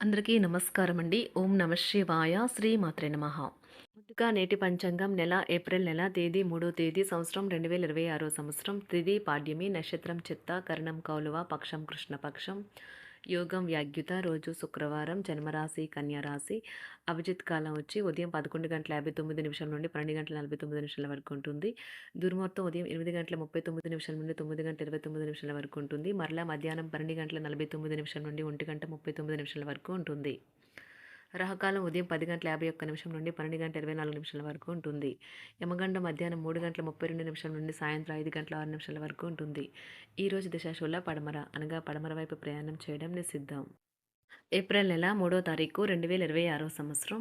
అందరికీ నమస్కారం అండి. ఓం నమ శివాయ. శ్రీమాత్రే నమః. ముందుగా నేటి పంచాంగం నెల ఏప్రిల్ నెల తేదీ 3వ తేదీ సంవత్సరం 2026 సంవత్సరం తిథి పాడ్యమి నక్షత్రం చిత్త కరణం కౌలువ పక్షం కృష్ణపక్షం యోగం వ్యాగ్యుత రోజు శుక్రవారం జన్మరాశి కన్యా రాశి అభిజిత్ కాలం వచ్చి ఉదయం 11:59 నుండి 12:49 వరకు ఉంటుంది. దుర్ముహూర్తం ఉదయం 8:39 నుండి 9:29 వరకు ఉంటుంది. మరలా మధ్యాహ్నం 12:49 నుండి 1:39 వరకు ఉంటుంది. రాహుకాలం ఉదయం 10:51 నుండి 12:24 వరకు ఉంటుంది. యమగండం మధ్యాహ్నం 3:32 నుండి సాయంత్రం 5:06 వరకు ఉంటుంది. ఈరోజు దిశాశూల పడమర అనగా పడమర వైపు ప్రయాణం చేయడం నిషిద్ధం. ఏప్రిల్ నెల 3వ తారీఖు 2026 సంవత్సరం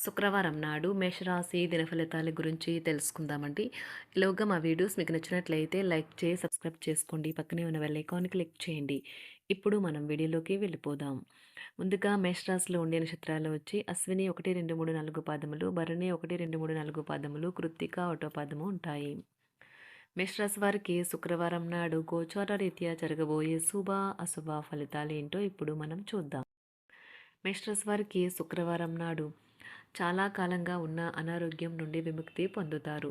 శుక్రవారం నాడు మేషరాశి దిన ఫలితాల గురించి తెలుసుకుందామండి. ఈలోగా మా వీడియోస్ మీకు నచ్చినట్లయితే లైక్ చేసి సబ్స్క్రైబ్ చేసుకోండి. పక్కనే ఉన్న బెల్ ఐకాన్ క్లిక్ చేయండి. ఇప్పుడు మనం వీడియోలోకి వెళ్ళిపోదాం. ముందుగా మేషరాశిలో ఉండే నక్షత్రాలు వచ్చి అశ్విని 1, 2, 3, 4 పాదములు, భరణి 1, 2, 3, 4 పాదములు, కృత్తిక 1వ పాదము ఉంటాయి. మేషరాశి వారికి శుక్రవారం నాడు గోచార రీత్యా జరగబోయే శుభ అశుభ ఫలితాలు ఏంటో ఇప్పుడు మనం చూద్దాం. మేషరాశి వారికి శుక్రవారం నాడు చాలా కాలంగా ఉన్న అనారోగ్యం నుండి విముక్తి పొందుతారు.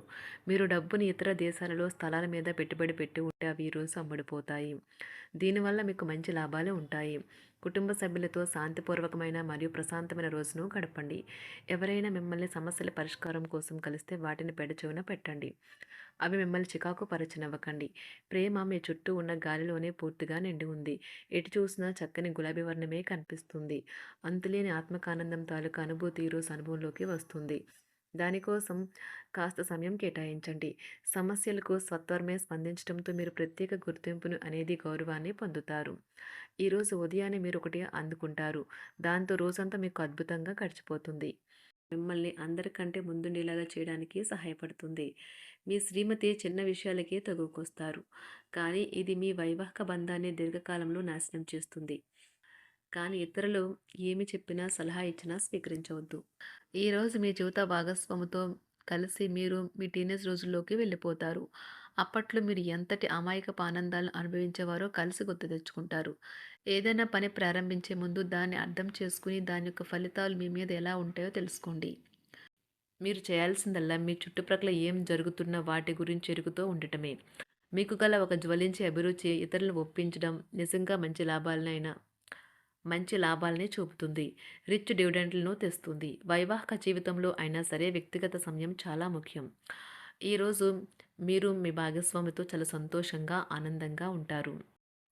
మీరు డబ్బుని ఇతర దేశాలలో స్థలాల మీద పెట్టుబడి పెట్టి ఉంటే అవి ఈరోజు అమ్ముడుపోతాయి. దీనివల్ల మీకు మంచి లాభాలు ఉంటాయి. కుటుంబ సభ్యులతో శాంతిపూర్వకమైన మరియు ప్రశాంతమైన రోజును గడపండి. ఎవరైనా మిమ్మల్ని సమస్యల పరిష్కారం కోసం కలిస్తే వాటిని పెడచెవిన పెట్టండి. అవి మిమ్మల్ని చికాకు పరచనివ్వకండి. ప్రేమ మీ చుట్టూ ఉన్న గాలిలోనే పూర్తిగా నిండి ఉంది. ఎటు చూసినా చక్కని గులాబీ వర్ణమే కనిపిస్తుంది. అంతులేని ఆత్మకానందం తాలూకు అనుభూతి ఈరోజు అనుభవంలోకి వస్తుంది. దానికోసం కాస్త సమయం కేటాయించండి. సమస్యలకు సత్వరమే స్పందించడంతో మీరు ప్రత్యేక గుర్తింపును అనేది గౌరవాన్ని పొందుతారు. ఈరోజు ఉదయాన్నే మీరు ఒకటి అందుకుంటారు. దాంతో రోజంతా మీకు అద్భుతంగా గడిచిపోతుంది. మిమ్మల్ని అందరికంటే ముందుండేలాగా చేయడానికి సహాయపడుతుంది. మీ శ్రీమతి చిన్న విషయాలకే తగుకొస్తారు, కానీ ఇది మీ వైవాహిక బంధాన్ని దీర్ఘకాలంలో నాశనం చేస్తుంది. కానీ ఇతరులు ఏమి చెప్పినా సలహా ఇచ్చినా స్వీకరించవద్దు. ఈరోజు మీ జీవిత భాగస్వామితో కలిసి మీరు మీ టీనేజ్ రోజుల్లోకి వెళ్ళిపోతారు. అప్పట్లో మీరు ఎంతటి అమాయకపు ఆనందాలను అనుభవించేవారో కలిసి గుర్తు తెచ్చుకుంటారు. ఏదైనా పని ప్రారంభించే ముందు దాన్ని అర్థం చేసుకుని దాని యొక్క ఫలితాలు మీ మీద ఎలా ఉంటాయో తెలుసుకోండి. మీరు చేయాల్సిందల్లా మీ చుట్టుప్రక్కల ఏం జరుగుతున్న వాటి గురించి ఎరుగుతూ ఉండటమే. మీకు గల ఒక జ్వలించే అభిరుచి ఇతరులను ఒప్పించడం నిజంగా మంచి లాభాలనే చూపుతుంది. రిచ్ డివిడెండ్లను తెస్తుంది. వైవాహిక జీవితంలో అయినా సరే వ్యక్తిగత సమయం చాలా ముఖ్యం. ఈరోజు మీరు మీ భాగస్వామితో చాలా సంతోషంగా ఆనందంగా ఉంటారు.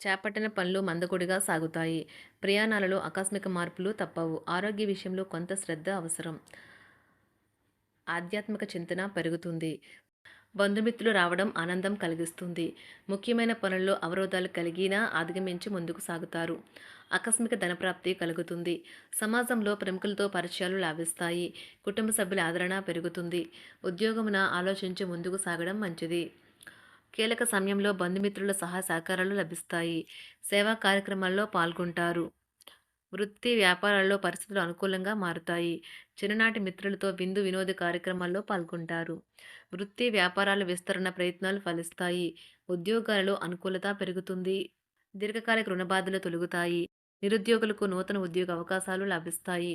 చేపట్టిన పనులు మందకొడిగా సాగుతాయి. ప్రయాణాలలో ఆకస్మిక మార్పులు తప్పవు. ఆరోగ్య విషయంలో కొంత శ్రద్ధ అవసరం. ఆధ్యాత్మిక చింతన పెరుగుతుంది. బంధుమిత్రులు రావడం ఆనందం కలిగిస్తుంది. ముఖ్యమైన పనుల్లో అవరోధాలు కలిగినా అధిగమించి ముందుకు సాగుతారు. ఆకస్మిక ధనప్రాప్తి కలుగుతుంది. సమాజంలో ప్రముఖులతో పరిచయాలు లాభిస్తాయి. కుటుంబ సభ్యుల ఆదరణ పెరుగుతుంది. ఉద్యోగమున ఆలోచించి ముందుకు సాగడం మంచిది. కీలక సమయంలో బంధుమిత్రుల సహాయ సహకారాలు లభిస్తాయి. సేవా కార్యక్రమాల్లో పాల్గొంటారు. వృత్తి వ్యాపారాల్లో పరిస్థితులు అనుకూలంగా మారుతాయి. చిన్ననాటి మిత్రులతో విందు వినోద కార్యక్రమాల్లో పాల్గొంటారు. వృత్తి వ్యాపారాల విస్తరణ ప్రయత్నాలు ఫలిస్తాయి. ఉద్యోగాలలో అనుకూలత పెరుగుతుంది. దీర్ఘకాలిక రుణ బాధలు తొలగుతాయి. నిరుద్యోగులకు నూతన ఉద్యోగ అవకాశాలు లభిస్తాయి.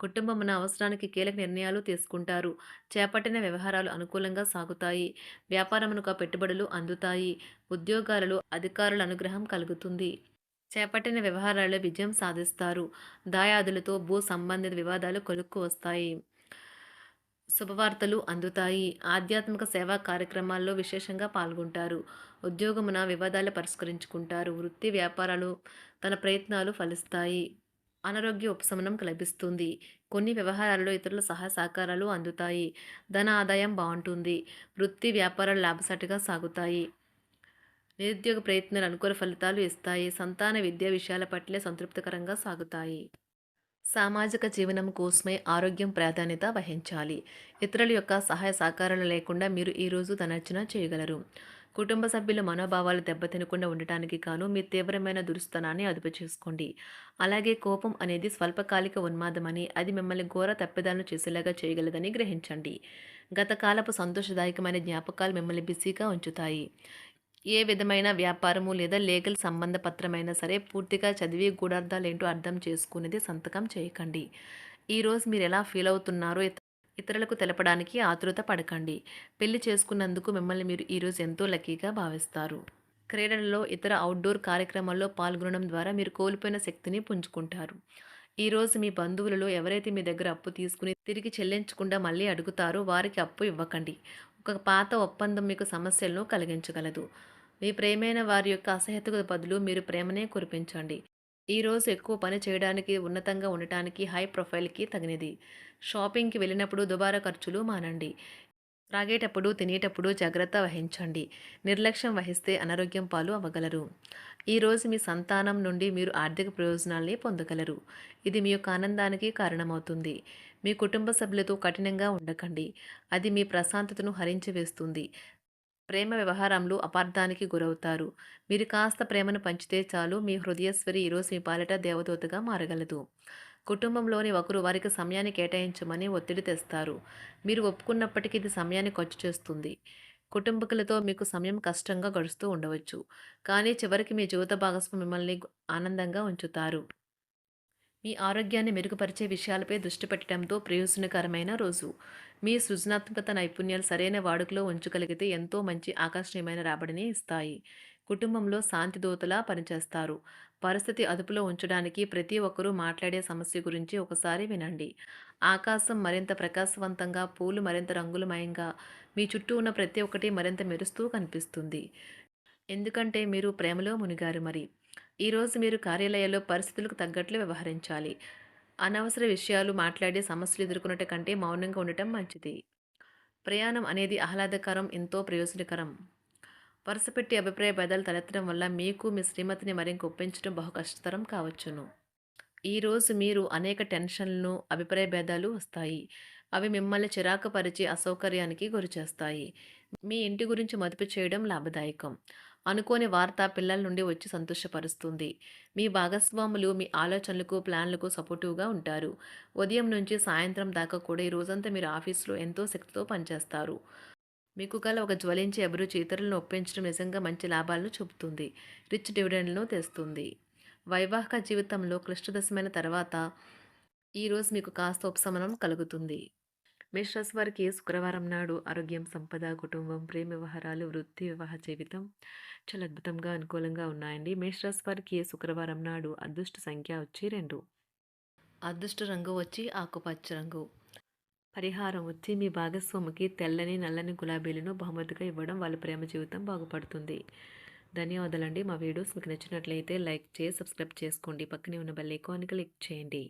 కుటుంబమున అవసరానికి కీలక నిర్ణయాలు తీసుకుంటారు. చేపట్టిన వ్యవహారాలు అనుకూలంగా సాగుతాయి. వ్యాపారమునకు పెట్టుబడులు అందుతాయి. ఉద్యోగాలలో అధికారుల అనుగ్రహం కలుగుతుంది. చేపట్టిన వ్యవహారాల్లో విజయం సాధిస్తారు. దాయాదులతో భూ సంబంధిత వివాదాలు కొలుక్కు వస్తాయి. శుభవార్తలు అందుతాయి. ఆధ్యాత్మిక సేవా కార్యక్రమాల్లో విశేషంగా పాల్గొంటారు. ఉద్యోగమున వివాదాలు పరిష్కరించుకుంటారు. వృత్తి వ్యాపారాలు తన ప్రయత్నాలు ఫలిస్తాయి. అనారోగ్య ఉపశమనం లభిస్తుంది. కొన్ని వ్యవహారాల్లో ఇతరుల సహాయ సహకారాలు అందుతాయి. ధన ఆదాయం బాగుంటుంది. వృత్తి వ్యాపారాలు లాభసాటిగా సాగుతాయి. నిరుద్యోగ ప్రయత్నాలు అనుకూల ఫలితాలు ఇస్తాయి. సంతాన విద్యా విషయాల పట్లే సంతృప్తికరంగా సాగుతాయి. సామాజిక జీవనం కోసమే ఆరోగ్యం ప్రాధాన్యత వహించాలి. ఇతరుల యొక్క సహాయ సహకారాలు లేకుండా మీరు ఈరోజు ధనార్జన చేయగలరు. కుటుంబ సభ్యుల మనోభావాలు దెబ్బతినకుండా ఉండటానికి గాను మీ తీవ్రమైన దురుస్తనాన్ని అదుపు చేసుకోండి. అలాగే కోపం అనేది స్వల్పకాలిక ఉన్మాదమని, అది మిమ్మల్ని ఘోర తప్పిదాలను చేసేలాగా చేయగలదని గ్రహించండి. గత కాలపు సంతోషదాయకమైన జ్ఞాపకాలు మిమ్మల్ని బిజీగా ఉంచుతాయి. ఏ విధమైన వ్యాపారము లేదా లీగల్ సంబంధ పత్రమైనా సరే పూర్తిగా చదివి గూఢార్థాలేంటో అర్థం చేసుకునేది సంతకం చేయకండి. ఈరోజు మీరు ఎలా ఫీల్ అవుతున్నారో ఇతరులకు తెలపడానికి ఆతృత పడకండి. పెళ్లి చేసుకున్నందుకు మిమ్మల్ని మీరు ఈరోజు ఎంతో లక్కీగా భావిస్తారు. క్రీడలలో ఇతర అవుట్‌డోర్ కార్యక్రమాల్లో పాల్గొనడం ద్వారా మీరు కోల్పోయిన శక్తిని పుంజుకుంటారు. ఈరోజు మీ బంధువులలో ఎవరైతే మీ దగ్గర అప్పు తీసుకుని తిరిగి చెల్లించకుండా మళ్ళీ అడుగుతారో వారికి అప్పు ఇవ్వకండి. ఒక పాత ఒప్పందం మీకు సమస్యలను కలిగించగలదు. మీ ప్రియమైన వారి యొక్క అసహ్యతకు బదులు మీరు ప్రేమనే కురిపించండి. ఈరోజు ఎక్కువ పని చేయడానికి, ఉన్నతంగా ఉండటానికి, హై ప్రొఫైల్‌కి తగినది. షాపింగ్‌కి వెళ్ళినప్పుడు దుబారా ఖర్చులు మానండి. త్రాగేటప్పుడు, తినేటప్పుడు జాగ్రత్త వహించండి. నిర్లక్ష్యం వహిస్తే అనారోగ్యం పాలు అవ్వగలరు. ఈరోజు మీ సంతానం నుండి మీరు ఆర్థిక ప్రయోజనాల్ని పొందగలరు. ఇది మీ యొక్క ఆనందానికి కారణమవుతుంది. మీ కుటుంబ సభ్యులతో కఠినంగా ఉండకండి. అది మీ ప్రశాంతతను హరించి వేస్తుంది. ప్రేమ వ్యవహారంలో అపార్థానికి గురవుతారు. మీరు కాస్త ప్రేమను పంచితే చాలు మీ హృదయేశ్వరి ఈరోజు మీ పాలిట దేవదూతగా మారగలదు. కుటుంబంలోని ఒకరు వారికి సమయాన్ని కేటాయించమని ఒత్తిడి తెస్తారు. మీరు ఒప్పుకున్నప్పటికీ ఇది సమయాన్ని ఖర్చు చేస్తుంది. కుటుంబకులతో మీకు సమయం కష్టంగా గడుస్తూ ఉండవచ్చు. కానీ చివరికి మీ జీవిత భాగస్వామి మిమ్మల్ని ఆనందంగా ఉంచుతారు. మీ ఆరోగ్యాన్ని మెరుగుపరిచే విషయాలపై దృష్టి పెట్టడంతో ప్రయోజనకరమైన రోజు. మీ సృజనాత్మకత నైపుణ్యాలు సరైన వాడుకలో ఉంచగలిగితే ఎంతో మంచి ఆకర్షణీయమైన రాబడిని ఇస్తాయి. కుటుంబంలో శాంతి దూతలా పనిచేస్తారు. పరిస్థితి అదుపులో ఉంచడానికి ప్రతి ఒక్కరూ మాట్లాడే సమస్య గురించి ఒకసారి వినండి. ఆకాశం మరింత ప్రకాశవంతంగా, పూలు మరింత రంగులమయంగా, మీ చుట్టూ ఉన్న ప్రతి ఒక్కటి మరింత మెరుస్తూ కనిపిస్తుంది. ఎందుకంటే మీరు ప్రేమలో మునిగారు మరి. ఈరోజు మీరు కార్యాలయాల్లో పరిస్థితులకు తగ్గట్లు వ్యవహరించాలి. అనవసర విషయాలు మాట్లాడి సమస్యలు ఎదుర్కొనట కంటే మౌనంగా ఉండటం మంచిది. ప్రయాణం అనేది ఆహ్లాదకరం, ఎంతో ప్రయోజనకరం. వరుసపెట్టి అభిప్రాయ భేదాలు తలెత్తడం వల్ల మీకు మీ శ్రీమతిని మరింక ఒప్పించడం బహు కష్టతరం కావచ్చును. ఈరోజు మీరు అనేక టెన్షన్లను, అభిప్రాయ భేదాలు వస్తాయి. అవి మిమ్మల్ని చిరాకు పరిచి అసౌకర్యానికి గురిచేస్తాయి. మీ ఇంటి గురించి మదుపు చేయడం లాభదాయకం. అనుకోని వార్త పిల్లల నుండి వచ్చి సంతోషపరుస్తుంది. మీ భాగస్వాములు మీ ఆలోచనలకు, ప్లాన్లకు సపోర్టివ్‌గా ఉంటారు. ఉదయం నుంచి సాయంత్రం దాకా కూడా ఈ రోజంతా మీరు ఆఫీస్‌లో ఎంతో శక్తితో పనిచేస్తారు. మీకు గల ఒక జ్వలించే అభిరుచి ఇతరులను ఒప్పించడం నిజంగా మంచి లాభాలను చూపుతుంది. రిచ్ డివిడెండ్‌లను తెస్తుంది. వైవాహిక జీవితంలో క్లిష్టదశమైన తర్వాత ఈరోజు మీకు కాస్త ఉపశమనం కలుగుతుంది. మేషరాశి వారికి శుక్రవారం నాడు ఆరోగ్యం, సంపద, కుటుంబం, ప్రేమ వ్యవహారాలు, వృత్తి, వివాహ జీవితం చాలా అద్భుతంగా, అనుకూలంగా ఉన్నాయండి. మేషరాశి వారికి శుక్రవారం నాడు అదృష్ట సంఖ్య వచ్చి 2. అదృష్ట రంగు వచ్చి ఆకుపచ్చ రంగు. పరిహారం వచ్చి మీ భాగస్వామికి తెల్లని, నల్లని గులాబీలను బహుమతిగా ఇవ్వడం వాళ్ళ ప్రేమ జీవితం బాగుపడుతుంది. ధన్యవాదాలండి. మా వీడియోస్ మీకు నచ్చినట్లయితే లైక్ చేసి సబ్స్క్రైబ్ చేసుకోండి. పక్కనే ఉన్న బెల్ ఐకాన్ని క్లిక్ చేయండి.